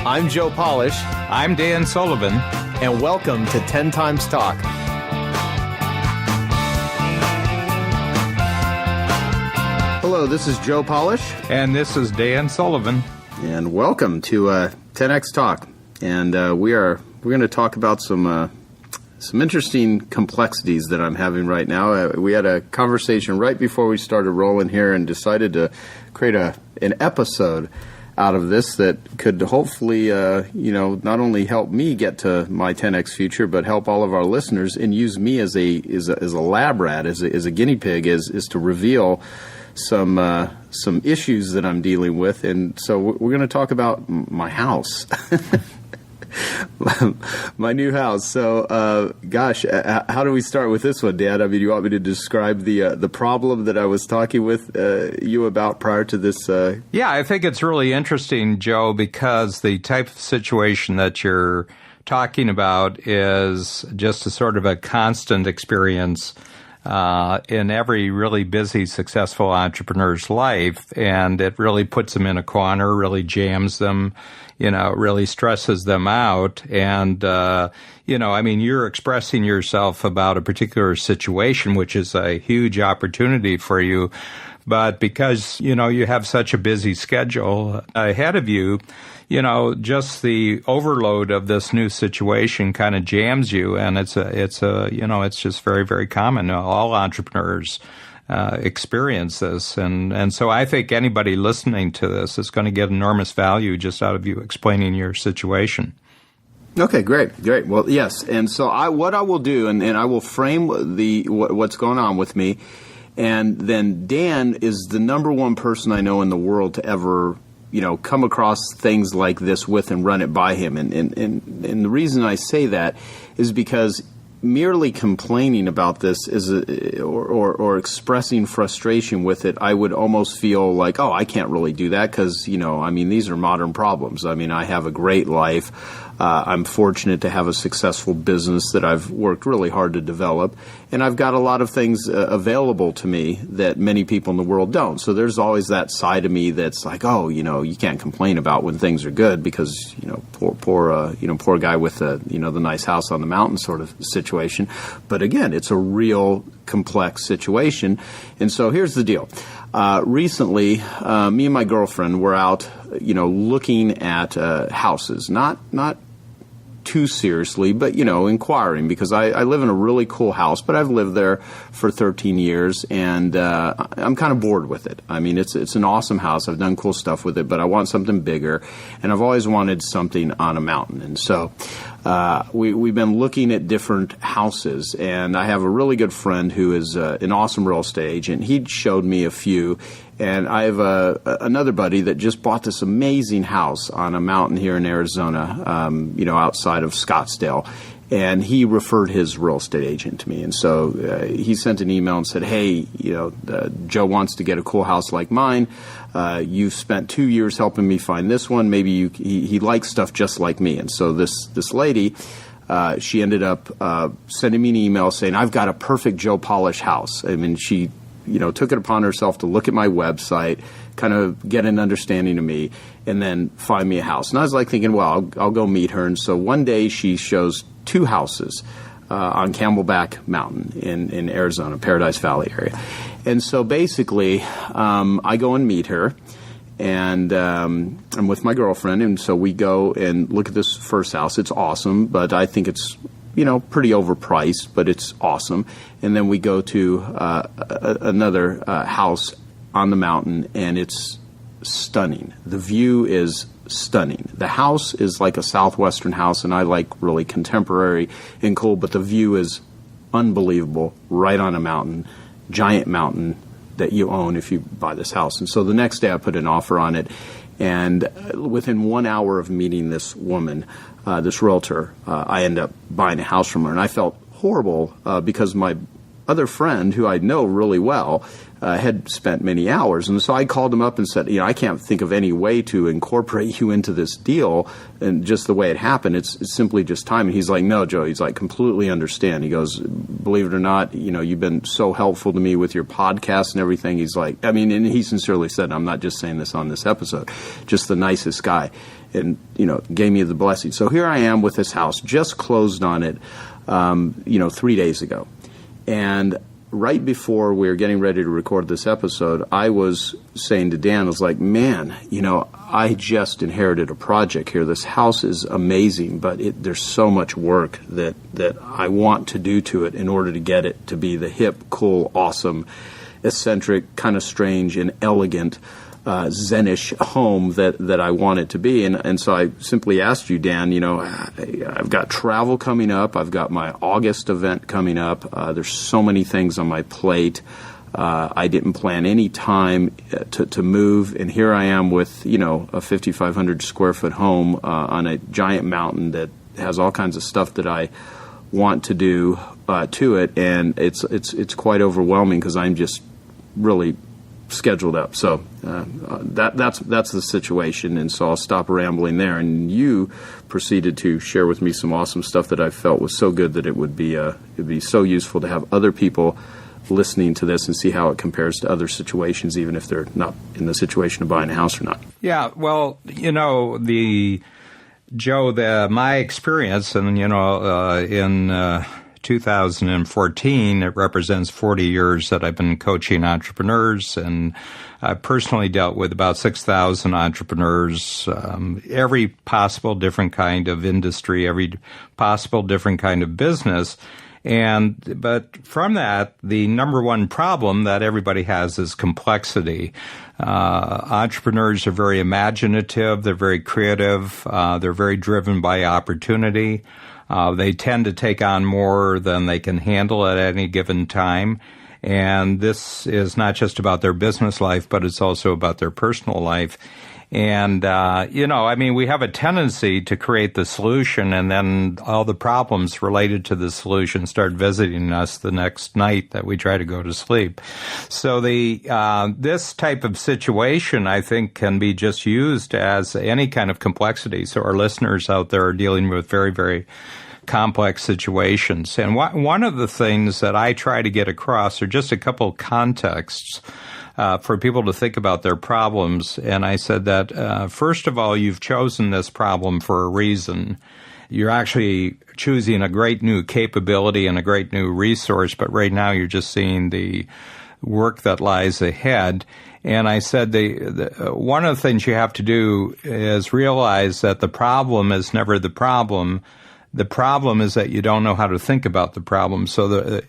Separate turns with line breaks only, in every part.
I'm Joe Polish.
I'm Dan Sullivan.
And welcome to 10 Times Talk. Hello, this is Joe Polish.
And this is Dan Sullivan.
And welcome to 10X Talk. And we're going to talk about some interesting complexities that I'm having right now. We had a conversation right before we started rolling here and decided to create an episode out of this that could hopefully, not only help me get to my 10X future, but help all of our listeners and use me as a lab rat, as a guinea pig, is to reveal some issues that I'm dealing with. And so we're going to talk about my house. My new house. So, how do we start with this one, Dad? I mean, you want me to describe the problem that I was talking with you about prior to this?
Yeah, I think it's really interesting, Joe, because the type of situation that you're talking about is just a sort of a constant experience in every really busy, successful entrepreneur's life, and it really puts them in a corner, really jams them, really stresses them out. And, you're expressing yourself about a particular situation, which is a huge opportunity for you. But because, you have such a busy schedule ahead of you, just the overload of this new situation kind of jams you, and it's just very, very common. All entrepreneurs experience this, and so I think anybody listening to this is going to get enormous value just out of you explaining your situation.
Okay, great. Well, yes, and so what I will do, and I will frame what's going on with me, and then Dan is the number one person I know in the world to ever come across things like this with and run it by him. And the reason I say that is because merely complaining about this or expressing frustration with it, I would almost feel like, I can't really do that because, these are modern problems. I have a great life. I'm fortunate to have a successful business that I've worked really hard to develop, and I've got a lot of things available to me that many people in the world don't. So there's always that side of me that's like, you can't complain about when things are good because, poor guy with the nice house on the mountain sort of situation. But again, it's a real complex situation. And so here's the deal. Recently, me and my girlfriend were out, looking at houses, not too seriously, but, inquiring, because I live in a really cool house, but I've lived there for 13 years, and I'm kind of bored with it. It's an awesome house. I've done cool stuff with it, but I want something bigger, and I've always wanted something on a mountain. And so we've been looking at different houses, and I have a really good friend who is an awesome real estate agent. He showed me a few, and I have another buddy that just bought this amazing house on a mountain here in Arizona, outside of Scottsdale. And he referred his real estate agent to me. And so he sent an email and said, hey, Joe wants to get a cool house like mine. You've spent 2 years helping me find this one. Maybe he likes stuff just like me. And so this lady, she ended up sending me an email saying, I've got a perfect Joe Polish house. She took it upon herself to look at my website, kind of get an understanding of me, and then find me a house. And I was like thinking, well, I'll go meet her. And so one day she shows 2 houses on Camelback Mountain in Arizona, Paradise Valley area. And so basically, I go and meet her, and I'm with my girlfriend. And so we go and look at this first house. It's awesome, but I think it's pretty overpriced, but it's awesome. And then we go to another house on the mountain, and it's stunning. The view is stunning. The house is like a southwestern house, and I like really contemporary and cool, but the view is unbelievable, right on a mountain, giant mountain that you own if you buy this house. And so the next day I put an offer on it, and within 1 hour of meeting this woman, this realtor, I end up buying a house from her. And I felt horrible because my other friend, who I know really well, had spent many hours. And so I called him up and said, I can't think of any way to incorporate you into this deal. And just the way it happened, it's simply just time. And he's like, no, Joe, he's like, completely understand. He goes, believe it or not, you've been so helpful to me with your podcast and everything. He's like, and he sincerely said, I'm not just saying this on this episode, just the nicest guy. and gave me the blessing. So here I am with this house, just closed on it, 3 days ago. And right before we were getting ready to record this episode, I was saying to Dan, I was like, man, I just inherited a project here. This house is amazing, but there's so much work that I want to do to it in order to get it to be the hip, cool, awesome, eccentric, kind of strange, and elegant Zen-ish home that I want it to be. And so I simply asked you, Dan, I've got travel coming up. I've got my August event coming up. There's so many things on my plate. I didn't plan any time to move. And here I am with, a 5,500 square foot home on a giant mountain that has all kinds of stuff that I want to do to it. And it's quite overwhelming because I'm just really scheduled up. So that's the situation, and so I'll stop rambling there. And you proceeded to share with me some awesome stuff that I felt was so good that it'd be so useful to have other people listening to this and see how it compares to other situations, even if they're not in the situation of buying a house or not.
Yeah, well, my experience, and in 2014, it represents 40 years that I've been coaching entrepreneurs, and I've personally dealt with about 6,000 entrepreneurs, every possible different kind of industry, every possible different kind of business. But from that, the number one problem that everybody has is complexity. Entrepreneurs are very imaginative, they're very creative, they're very driven by opportunity. They tend to take on more than they can handle at any given time. And this is not just about their business life, but it's also about their personal life. And, we have a tendency to create the solution, and then all the problems related to the solution start visiting us the next night that we try to go to sleep. So this type of situation, I think, can be just used as any kind of complexity. So our listeners out there are dealing with very, very complex situations. And one of the things that I try to get across are just a couple of contexts for people to think about their problems. And I said that, first of all, you've chosen this problem for a reason. You're actually choosing a great new capability and a great new resource, but right now you're just seeing the work that lies ahead. And I said one of the things you have to do is realize that the problem is never the problem. The problem is that you don't know how to think about the problem.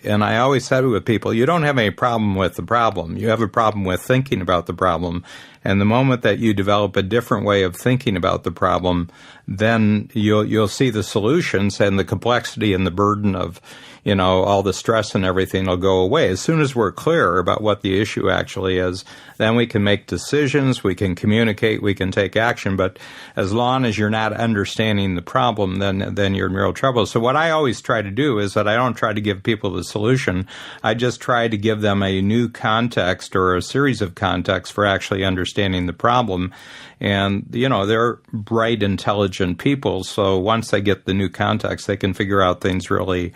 And I always said with people, you don't have any problem with the problem. You have a problem with thinking about the problem. And the moment that you develop a different way of thinking about the problem, then you'll see the solutions, and the complexity and the burden of, all the stress and everything will go away. As soon as we're clear about what the issue actually is, then we can make decisions, we can communicate, we can take action. But as long as you're not understanding the problem, then you're in real trouble. So what I always try to do is that I don't try to give people the solution. I just try to give them a new context or a series of contexts for actually understanding the problem. And, they're bright, intelligent people. So once they get the new context, they can figure out things really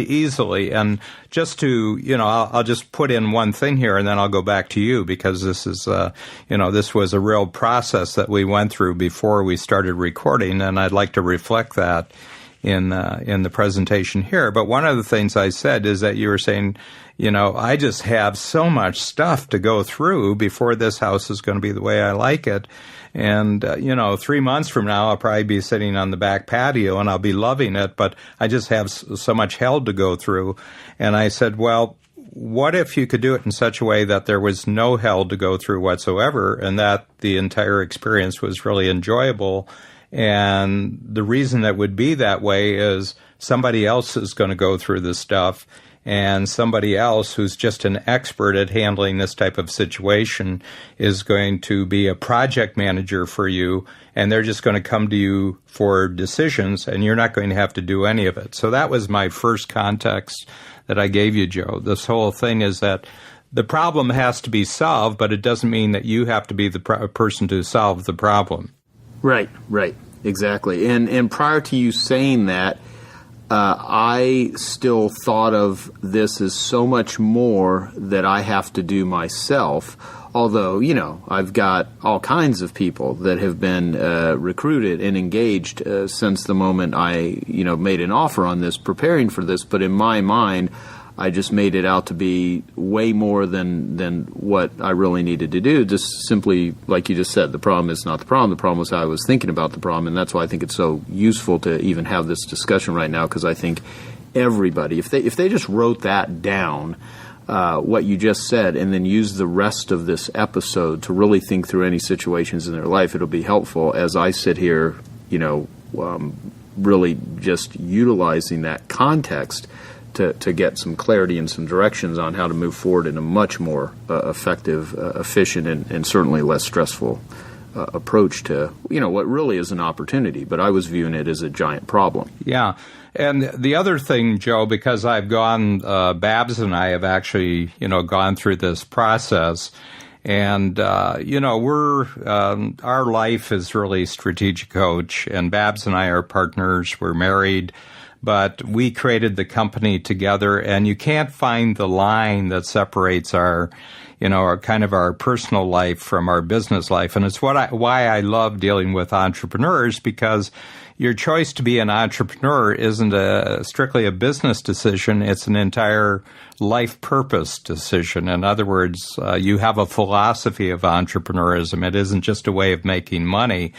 easily. And just to, I'll just put in one thing here, and then I'll go back to you, because this is, this was a real process that we went through before we started recording, and I'd like to reflect that in the presentation here. But one of the things I said is that you were saying, I just have so much stuff to go through before this house is going to be the way I like it. And, 3 months from now, I'll probably be sitting on the back patio and I'll be loving it, but I just have so much hell to go through. And I said, well, what if you could do it in such a way that there was no hell to go through whatsoever, and that the entire experience was really enjoyable? And the reason that would be that way is somebody else is going to go through this stuff, and somebody else who's just an expert at handling this type of situation is going to be a project manager for you, and they're just going to come to you for decisions, and you're not going to have to do any of it. So that was my first context that I gave you, Joe. This whole thing is that the problem has to be solved, but it doesn't mean that you have to be the person to solve the problem.
Right, exactly. And prior to you saying that, I still thought of this as so much more that I have to do myself, Although, I've got all kinds of people that have been recruited and engaged since the moment I, made an offer on this, preparing for this. But in my mind, I just made it out to be way more than what I really needed to do. Just simply, like you just said, the problem is not the problem. The problem was how I was thinking about the problem. And that's why I think it's so useful to even have this discussion right now, because I think everybody, if they just wrote that down, what you just said, and then use the rest of this episode to really think through any situations in their life, it'll be helpful as I sit here, really just utilizing that context to get some clarity and some directions on how to move forward in a much more effective, efficient, and certainly less stressful approach to, what really is an opportunity. But I was viewing it as a giant problem.
Yeah. And the other thing, Joe, because I've gone, Babs and I have actually, gone through this process. And, our life is really Strategic Coach, and Babs and I are partners. We're married, but we created the company together, and you can't find the line that separates our personal life from our business life. And it's why I love dealing with entrepreneurs, because your choice to be an entrepreneur isn't strictly a business decision. It's an entire life purpose decision. In other words, you have a philosophy of entrepreneurism. It isn't just a way of making money.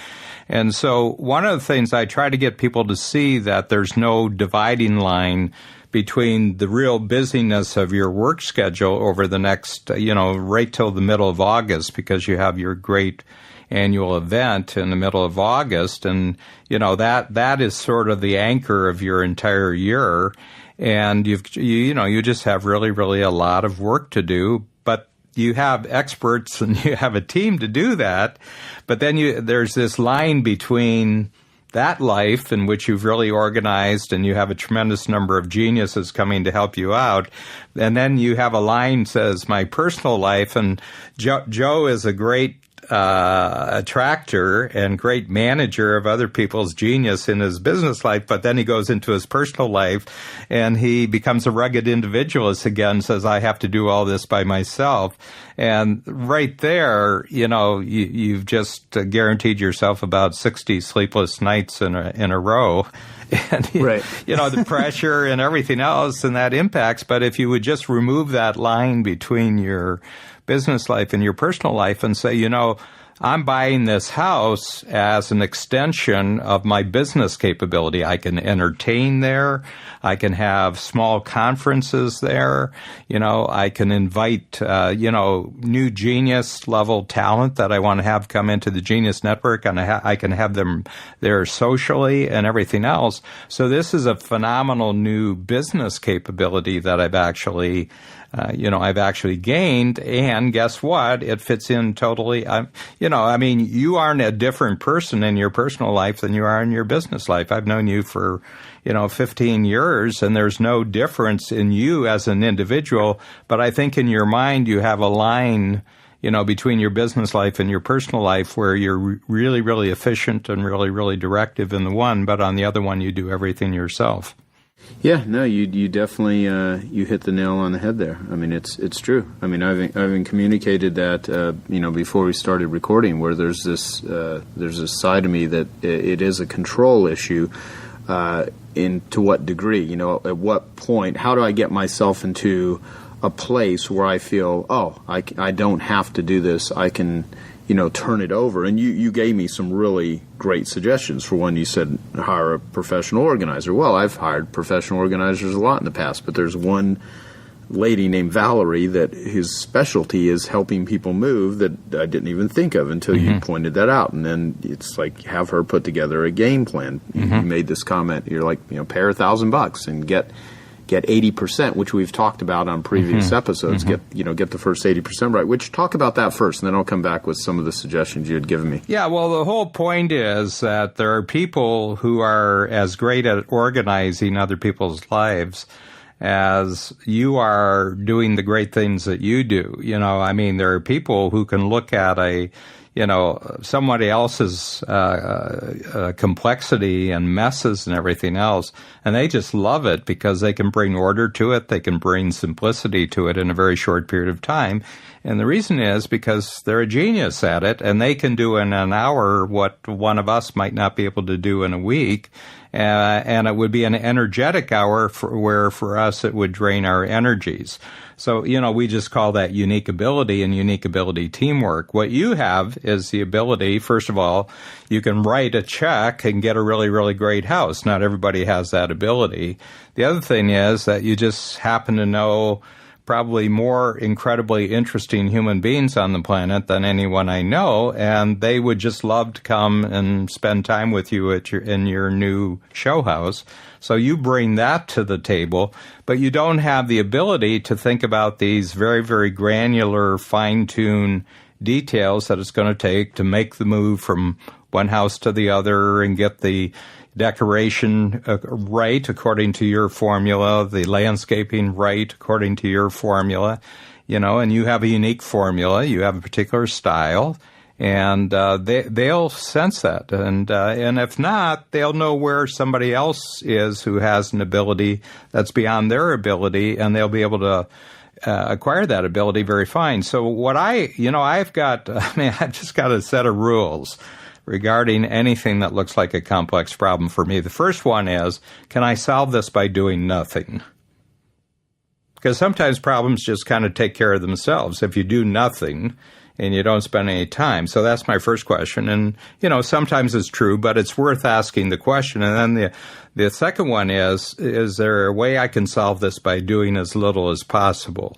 And so one of the things I try to get people to see, that there's no dividing line between the real busyness of your work schedule over the next, right till the middle of August, because you have your great annual event in the middle of August. And, that is sort of the anchor of your entire year. And you just have really, really a lot of work to do. But you have experts and you have a team to do that. But then there's this line between that life in which you've really organized and you have a tremendous number of geniuses coming to help you out. And then you have a line that says my personal life. And Joe is a great attractor and great manager of other people's genius in his business life, but then he goes into his personal life and he becomes a rugged individualist again, says, I have to do all this by myself. And right there, you've just guaranteed yourself about 60 sleepless nights in a row. And,
right.
The pressure and everything else, and that impacts. But if you would just remove that line between your business life and your personal life and say, I'm buying this house as an extension of my business capability. I can entertain there. I can have small conferences there. I can invite, new genius level talent that I want to have come into the Genius Network, and I can have them there socially and everything else. So this is a phenomenal new business capability that I've actually gained, and guess what? It fits in totally. You aren't a different person in your personal life than you are in your business life. I've known you for, 15 years, and there's no difference in you as an individual. But I think in your mind you have a line, between your business life and your personal life where you're really, really efficient and really, really directive in the one, but on the other one you do everything yourself.
Yeah, no, you definitely you hit the nail on the head there. I mean, it's true. I mean, I've communicated that before we started recording, where there's this side of me that it is a control issue. To what degree? At what point? How do I get myself into a place where I feel, I don't have to do this. I can turn it over. And you gave me some really great suggestions. For one, you said hire a professional organizer. Well, I've hired professional organizers a lot in the past, but there's one lady named Valerie that his specialty is helping people move that I didn't even think of until you pointed that out. And then it's like, have her put together a game plan. You made this comment. You're like, pay her $1,000 and get 80%, which we've talked about on previous episodes. Get the first 80% right. Which, talk about that first, and then I'll come back with some of the suggestions you had given me.
Yeah, well, the whole point is that there are people who are as great at organizing other people's lives as you are doing the great things that you do. There are people who can look at a somebody else's complexity and messes and everything else, and they just love it because they can bring order to it, they can bring simplicity to it in a very short period of time. And the reason is because they're a genius at it, and they can do in an hour what one of us might not be able to do in a week. And it would be an energetic hour where for us it would drain our energies. So, we just call that unique ability and unique ability teamwork. What you have is the ability, first of all, you can write a check and get a really, really great house. Not everybody has that ability. The other thing is that you just happen to know probably more incredibly interesting human beings on the planet than anyone I know, and they would just love to come and spend time with you in your new show house. So you bring that to the table, but you don't have the ability to think about these very, very granular, fine-tuned details that it's going to take to make the move from one house to the other and get the decoration right according to your formula, the landscaping right according to your formula, and you have a unique formula, you have a particular style, and they'll sense that. And if not, they'll know where somebody else is who has an ability that's beyond their ability, and they'll be able to acquire that ability very fine. So what I've just got a set of rules regarding anything that looks like a complex problem for me. The first one is, can I solve this by doing nothing? Because sometimes problems just kind of take care of themselves if you do nothing and you don't spend any time. So that's my first question. And, sometimes it's true, but it's worth asking the question. And then the second one is there a way I can solve this by doing as little as possible?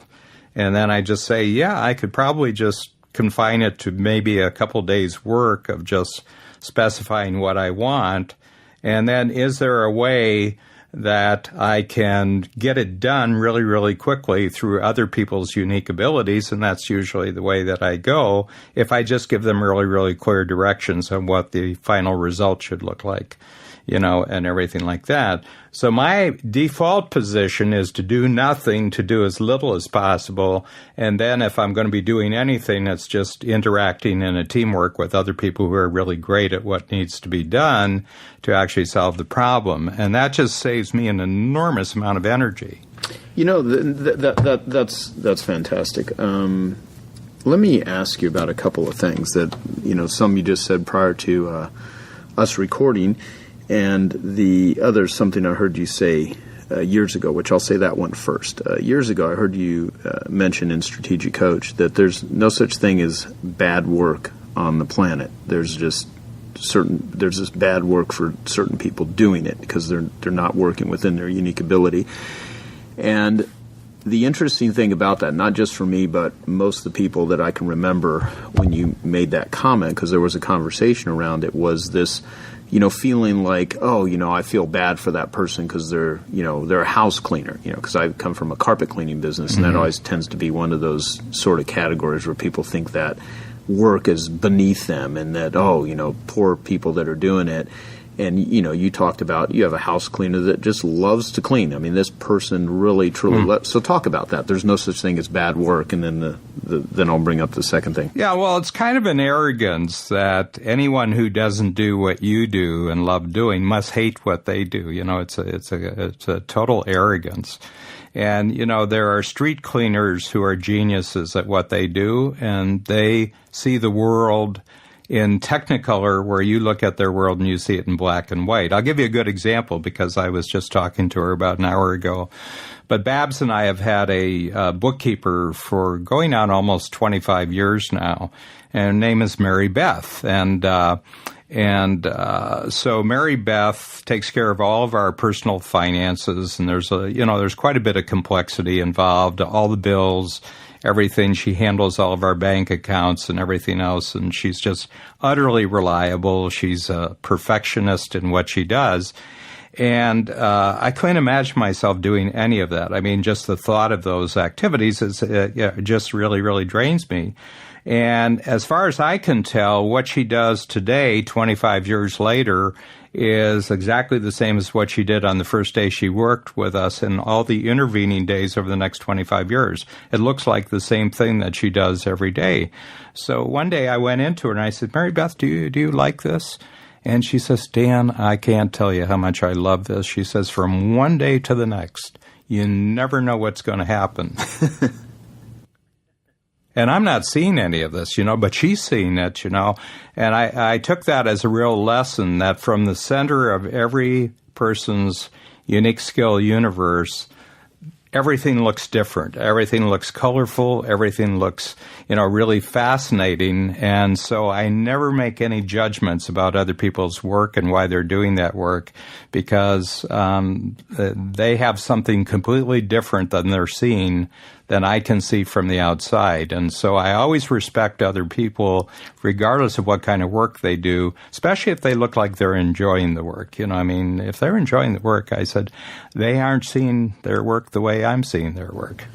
And then I just say, yeah, I could probably just confine it to maybe a couple days' work of just specifying what I want. And then is there a way that I can get it done really, really quickly through other people's unique abilities? And that's usually the way that I go if I just give them really, really clear directions on what the final result should look like, and everything like that. So my default position is to do nothing, to do as little as possible. And then if I'm going to be doing anything, it's just interacting in a teamwork with other people who are really great at what needs to be done to actually solve the problem. And that just saves me an enormous amount of energy.
That's fantastic. Let me ask you about a couple of things that, some you just said prior to us recording. And the other, something I heard you say years ago, which I'll say that one first. Years ago, I heard you mention in Strategic Coach that there's no such thing as bad work on the planet. There's just bad work for certain people doing it because they're not working within their unique ability. And the interesting thing about that, not just for me, but most of the people that I can remember when you made that comment, because there was a conversation around it, was this feeling like, I feel bad for that person because they're a house cleaner, because I come from a carpet cleaning business, and that always tends to be one of those sort of categories where people think that work is beneath them and that, poor people that are doing it. And, you talked about you have a house cleaner that just loves to clean. I mean, this person really, truly loves. So talk about that. There's no such thing as bad work. And then then I'll bring up the second thing.
Yeah, well, it's kind of an arrogance that anyone who doesn't do what you do and love doing must hate what they do. It's a total arrogance. And, there are street cleaners who are geniuses at what they do, and they see the world in Technicolor, where you look at their world and you see it in black and white. I'll give you a good example because I was just talking to her about an hour ago. But Babs and I have had a bookkeeper for going on almost 25 years now, and her name is Mary Beth. And so Mary Beth takes care of all of our personal finances, and there's quite a bit of complexity involved, all the bills, everything. She handles all of our bank accounts and everything else, and she's just utterly reliable. She's a perfectionist in what she does. And I couldn't imagine myself doing any of that. I mean, just the thought of those activities just really, really drains me. And as far as I can tell, what she does today, 25 years later, is exactly the same as what she did on the first day she worked with us and all the intervening days over the next 25 years. It looks like the same thing that she does every day. So one day I went into her and I said, Mary Beth, do you like this? And she says, Dan, I can't tell you how much I love this. She says, from one day to the next, you never know what's going to happen. And I'm not seeing any of this, but she's seeing it, And I took that as a real lesson that from the center of every person's unique skill universe, everything looks different. Everything looks colorful. Everything looks, really fascinating. And so I never make any judgments about other people's work and why they're doing that work because they have something completely different than they're seeing than I can see from the outside. And so I always respect other people, regardless of what kind of work they do, especially if they look like they're enjoying the work. If they're enjoying the work, I said, they aren't seeing their work the way I'm seeing their work.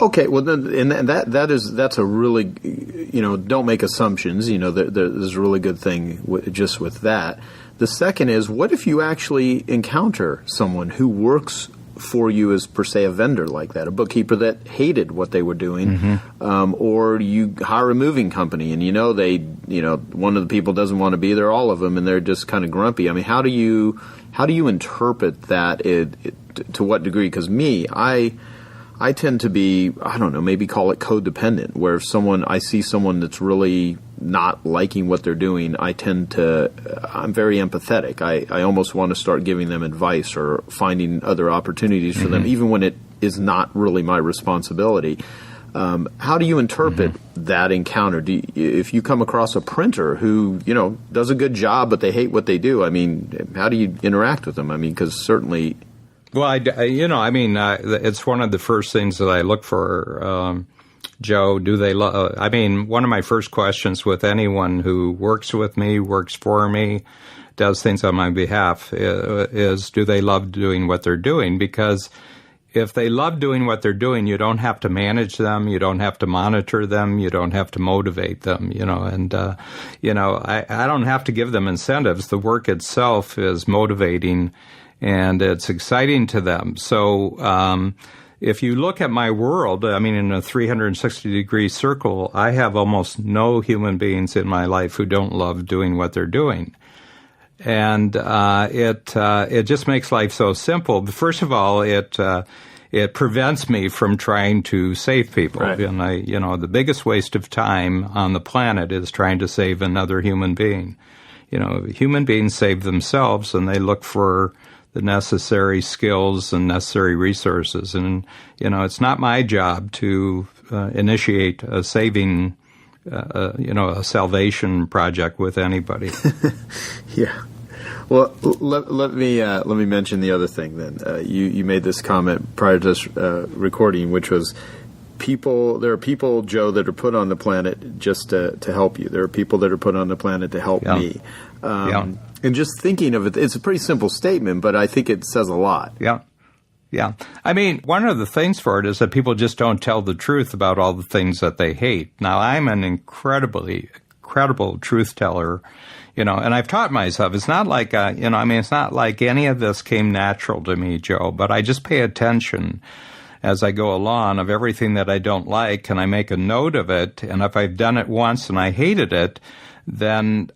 Okay, well, then, and that's a really, don't make assumptions. There's a really good thing just with that. The second is, what if you actually encounter someone who works for you as per se a vendor like that, a bookkeeper that hated what they were doing, or you hire a moving company and one of the people doesn't want to be there, all of them, and they're just kind of grumpy. I mean, how do you interpret that? To what degree? Because I tend to be, I don't know, maybe call it codependent, where if I see someone that's really not liking what they're doing, I'm very empathetic. I almost want to start giving them advice or finding other opportunities for them, even when it is not really my responsibility. How do you interpret that encounter? If you come across a printer who, does a good job, but they hate what they do, I mean, how do you interact with them? I mean, because certainly...
Well, it's one of the first things that I look for, Joe. Do they love? One of my first questions with anyone who works with me, works for me, does things on my behalf is do they love doing what they're doing? Because if they love doing what they're doing, you don't have to manage them, you don't have to monitor them, you don't have to motivate them, I don't have to give them incentives. The work itself is motivating and it's exciting to them. So if you look at my world, in a 360-degree circle, I have almost no human beings in my life who don't love doing what they're doing. And it just makes life so simple. First of all, it prevents me from trying to save people. Right. And the biggest waste of time on the planet is trying to save another human being. Human beings save themselves, and they look for the necessary skills and necessary resources. And, it's not my job to initiate a saving, a salvation project with anybody.
Yeah. Well, let me mention the other thing then. You made this comment prior to this recording, which was there are people, Joe, that are put on the planet just to help you. There are people that are put on the planet to help me. And just thinking of it, it's a pretty simple statement, but I think it says a lot.
Yeah. Yeah. One of the things for it is that people just don't tell the truth about all the things that they hate. Now, I'm an incredible truth teller, and I've taught myself. It's not like, it's not like any of this came natural to me, Joe, but I just pay attention as I go along of everything that I don't like, and I make a note of it. And if I've done it once and I hated it, then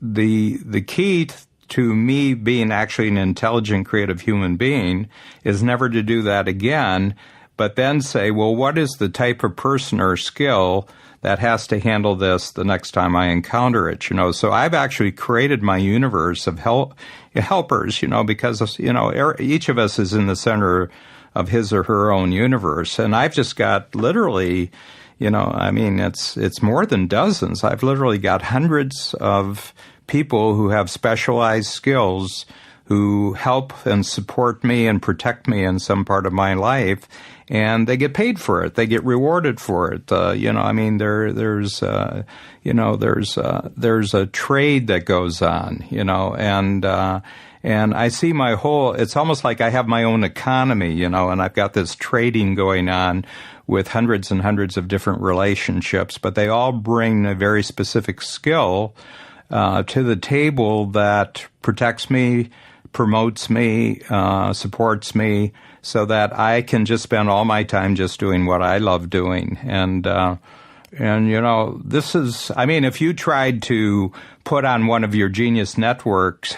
the key to me being actually an intelligent, creative human being is never to do that again, but then say, well, what is the type of person or skill that has to handle this the next time I encounter it? So I've actually created my universe of helpers, because, each of us is in the center of his or her own universe. And I've just got literally, it's more than dozens. I've literally got hundreds of people who have specialized skills who help and support me and protect me in some part of my life, and they get paid for it. They get rewarded for it. There's a trade that goes on, and I see it's almost like I have my own economy, and I've got this trading going on with hundreds and hundreds of different relationships, but they all bring a very specific skill to the table that protects me, promotes me, supports me, so that I can just spend all my time just doing what I love doing. And this is, if you tried to put on one of your Genius Networks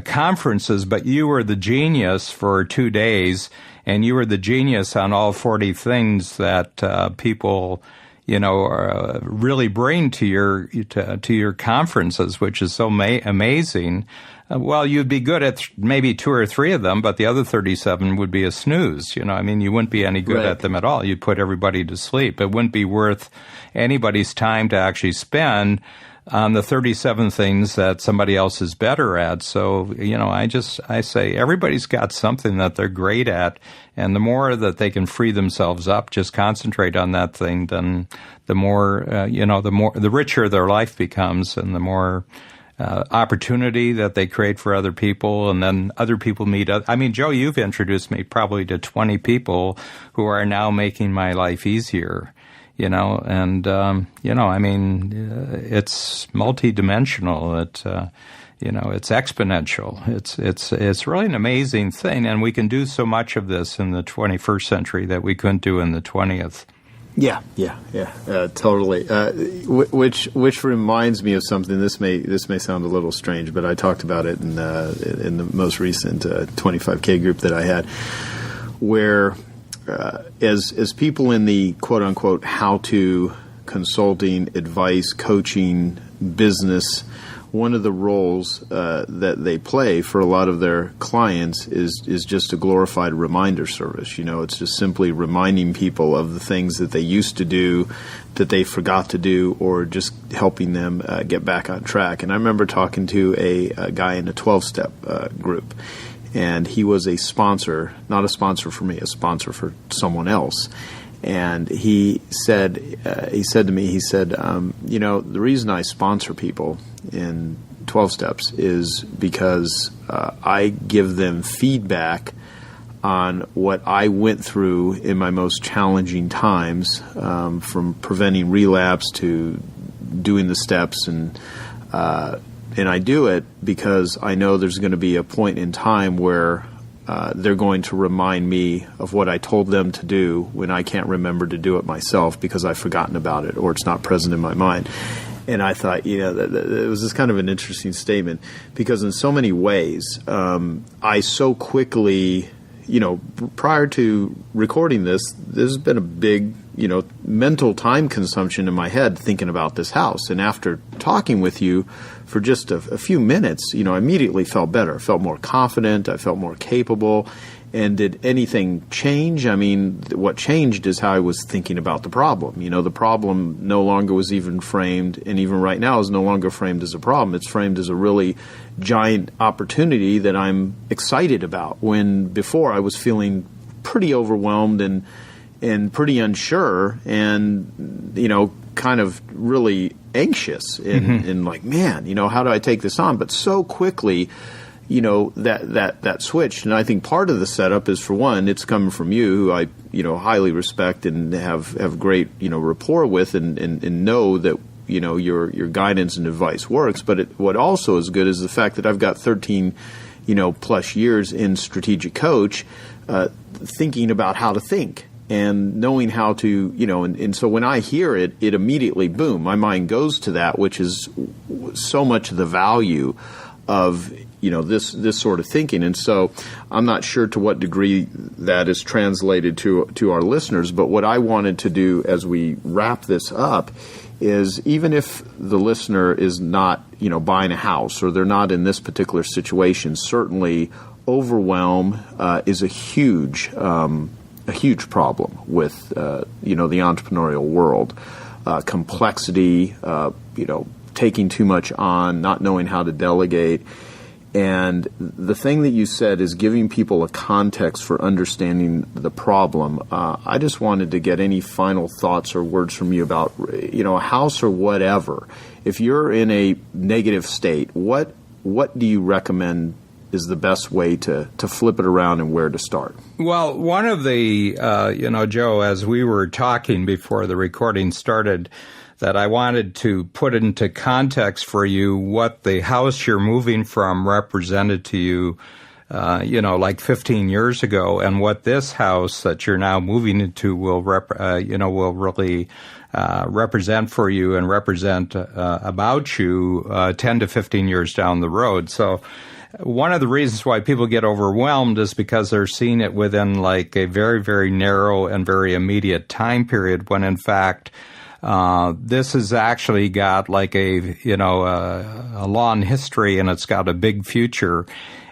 conferences, but you were the genius for 2 days, and you were the genius on all 40 things that people really bring to your conferences, which is so amazing. Well, you'd be good at maybe 2 or 3 of them, but the other 37 would be a snooze. You wouldn't be any good at them at all. You'd put everybody to sleep. It wouldn't be worth anybody's time to actually spend on the 37 things that somebody else is better at. So, I say everybody's got something that they're great at, and the more that they can free themselves up, just concentrate on that thing, then the more, the richer their life becomes, and the more opportunity that they create for other people, and then other people meet. Joe, you've introduced me probably to 20 people who are now making my life easier. It's multidimensional. It's exponential. It's really an amazing thing, and we can do so much of this in the 21st century that we couldn't do in the 20th.
Yeah, totally. Which reminds me of something. This may sound a little strange, but I talked about it in the most recent 25K group that I had, where as people in the quote unquote how-to consulting, advice, coaching business, one of the roles that they play for a lot of their clients is just a glorified reminder service. It's just simply reminding people of the things that they used to do that they forgot to do, or just helping them get back on track. And I remember talking to a guy in a 12-step group, and he was a sponsor, not a sponsor for me, a sponsor for someone else. And he said to me, the reason I sponsor people in 12 steps is because I give them feedback on what I went through in my most challenging times, from preventing relapse to doing the steps, and I do it because I know there's going to be a point in time where they're going to remind me of what I told them to do when I can't remember to do it myself because I've forgotten about it or it's not present in my mind. And I thought, it was just kind of an interesting statement, because in so many ways, I so quickly, prior to recording this, there's been a big, mental time consumption in my head thinking about this house. And after talking with you for just a few minutes, I immediately felt better. I felt more confident. I felt more capable. And did anything change? What changed is how I was thinking about the problem. The problem no longer was even framed, and even right now is no longer framed as a problem. It's framed as a really giant opportunity that I'm excited about, when before I was feeling pretty overwhelmed and pretty unsure and, kind of really anxious and like, man, how do I take this on? But so quickly, that switched. And I think part of the setup is, for one, it's coming from you, who I, highly respect and have great, rapport with, and know that, your guidance and advice works. But what also is good is the fact that I've got 13, plus years in strategic coach, thinking about how to think and knowing how to, and so when I hear it, it immediately, boom, my mind goes to that, which is so much of the value of, this sort of thinking. And so I'm not sure to what degree that is translated to our listeners, but what I wanted to do as we wrap this up is, even if the listener is not, buying a house, or they're not in this particular situation, certainly overwhelm is a huge problem with, the entrepreneurial world. Complexity, taking too much on, not knowing how to delegate. And the thing that you said is giving people a context for understanding the problem. I just wanted to get any final thoughts or words from you about, a house or whatever. If you're in a negative state, what do you recommend is the best way to flip it around and where to start?
Well, one of the, Joe, as we were talking before the recording started, that I wanted to put into context for you what the house you're moving from represented to you, like 15 years ago, and what this house that you're now moving into will really represent for you and represent about you 10 to 15 years down the road. So one of the reasons why people get overwhelmed is because they're seeing it within like a very, very narrow and very immediate time period, when in fact this has actually got like a long history, and it's got a big future.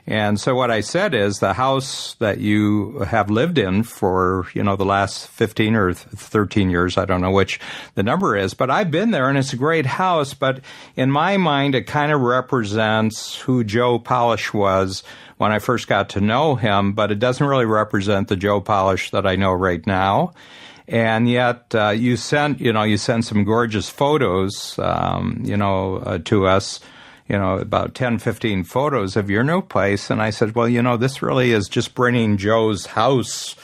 And so what I said is the house that you have lived in for, the last 15 or 13 years, I don't know which the number is, but I've been there and it's a great house. But in my mind, it kind of represents who Joe Polish was when I first got to know him, but it doesn't really represent the Joe Polish that I know right now. And yet, you sent some gorgeous photos, to us, about 10, 15 photos of your new place. And I said, well, this really is just bringing Joe's house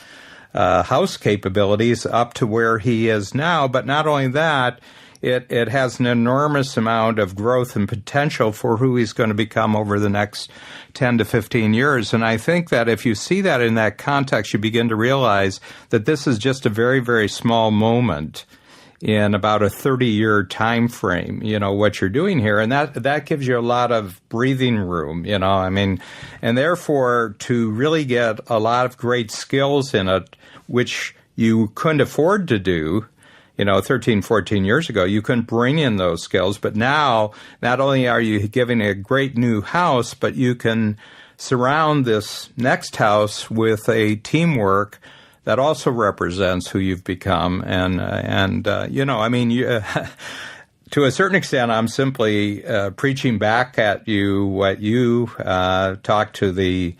capabilities up to where he is now. But not only that, it has an enormous amount of growth and potential for who he's going to become over the next 10 to 15 years. And I think that if you see that in that context, you begin to realize that this is just a very, very small moment in about a 30-year time frame, what you're doing here. And that gives you a lot of breathing room, and therefore to really get a lot of great skills in it, which you couldn't afford to do, 13, 14 years ago. You couldn't bring in those skills. But now, not only are you giving a great new house, but you can surround this next house with a teamwork that also represents who you've become. To a certain extent, I'm simply preaching back at you what you talked to the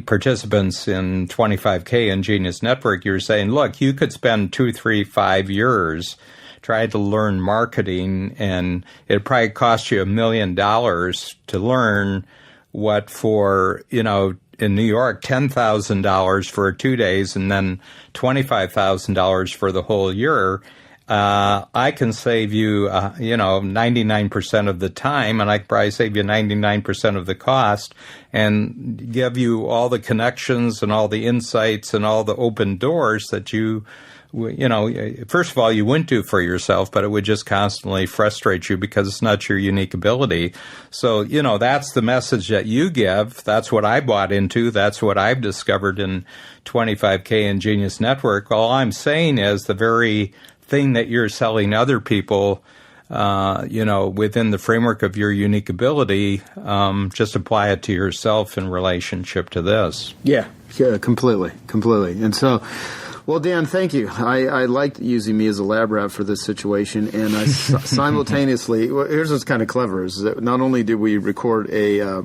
participants in 25K and Genius Network. You're saying, look, you could spend 2, 3, 5 years trying to learn marketing, and it probably cost you $1 million to learn what for, in New York, $10,000 for 2 days and then $25,000 for the whole year. I can save you, 99% of the time, and I can probably save you 99% of the cost and give you all the connections and all the insights and all the open doors that first of all, you wouldn't do for yourself, but it would just constantly frustrate you because it's not your unique ability. So, that's the message that you give. That's what I bought into. That's what I've discovered in 25K and Genius Network. All I'm saying is the very thing that you're selling other people, within the framework of your unique ability, just apply it to yourself in relationship to this.
Yeah, completely. And so, well, Dan, thank you. I liked using me as a lab rat for this situation, and I simultaneously, here's what's kind of clever, is that not only did we record a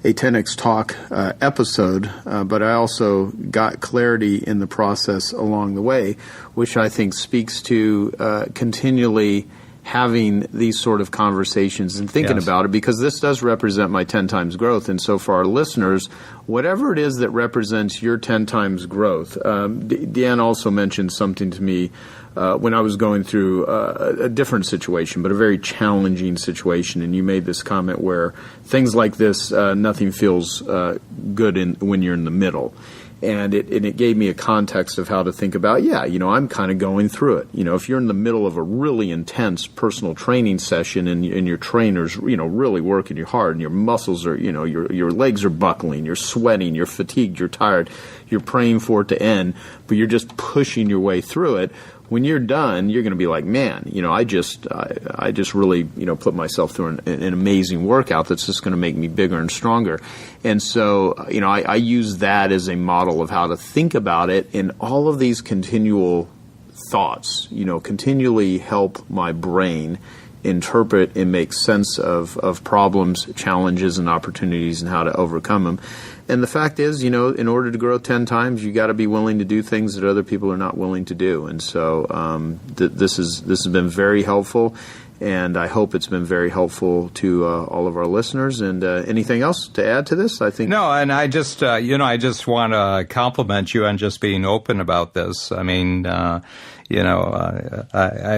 10X Talk episode, but I also got clarity in the process along the way, which I think speaks to continually having these sort of conversations and thinking about it, because this does represent my 10 times growth. And so for our listeners, whatever it is that represents your 10 times growth, Dan also mentioned something to me when I was going through a different situation, but a very challenging situation. And you made this comment where things like this, nothing feels good when you're in the middle. And it gave me a context of how to think about, I'm kind of going through it. If you're in the middle of a really intense personal training session and your trainer's, really working you hard and your muscles are, your legs are buckling, you're sweating, you're fatigued, you're tired, you're praying for it to end, but you're just pushing your way through it. When you're done, you're going to be like, man, I just really, put myself through an amazing workout that's just going to make me bigger and stronger. And so, I use that as a model of how to think about it, and all of these continual thoughts, continually help my brain interpret and make sense of problems, challenges, and opportunities, and how to overcome them. And the fact is, in order to grow 10 times, you got to be willing to do things that other people are not willing to do. And so this has been very helpful, and I hope it's been very helpful to all of our listeners. And anything else to add to this? I think
no. And I just I just want to compliment you on just being open about this. I mean, I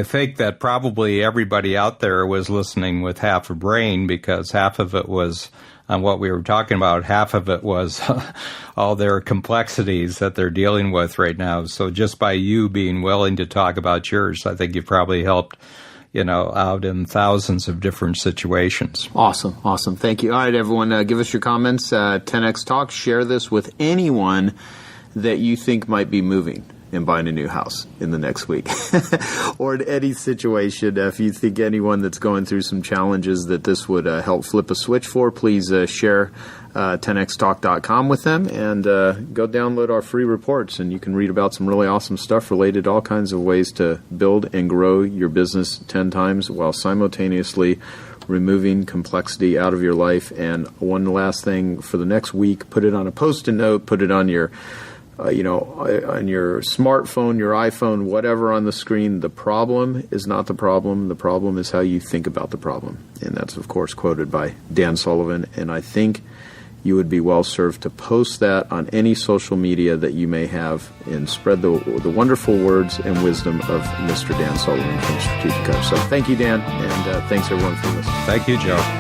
think that probably everybody out there was listening with half a brain, because half of it was on what we were talking about. Half of it was all their complexities that they're dealing with right now. So just by you being willing to talk about yours, I think you probably helped, out in thousands of different situations.
Awesome. Thank you. All right, everyone, give us your comments. 10X Talk, share this with anyone that you think might be moving and buying a new house in the next week, or in any situation. If you think anyone that's going through some challenges that this would help flip a switch for, please share 10xtalk.com with them, and go download our free reports, and you can read about some really awesome stuff related to all kinds of ways to build and grow your business 10 times while simultaneously removing complexity out of your life. And one last thing for the next week, put it on a Post-it note, put it on your on your smartphone, your iPhone, whatever on the screen. The problem is not the problem. The problem is how you think about the problem. And that's, of course, quoted by Dan Sullivan. And I think you would be well served to post that on any social media that you may have, and spread the wonderful words and wisdom of Mr. Dan Sullivan from Strategic Coach. So thank you, Dan, and thanks, everyone, for listening.
Thank you, Joe.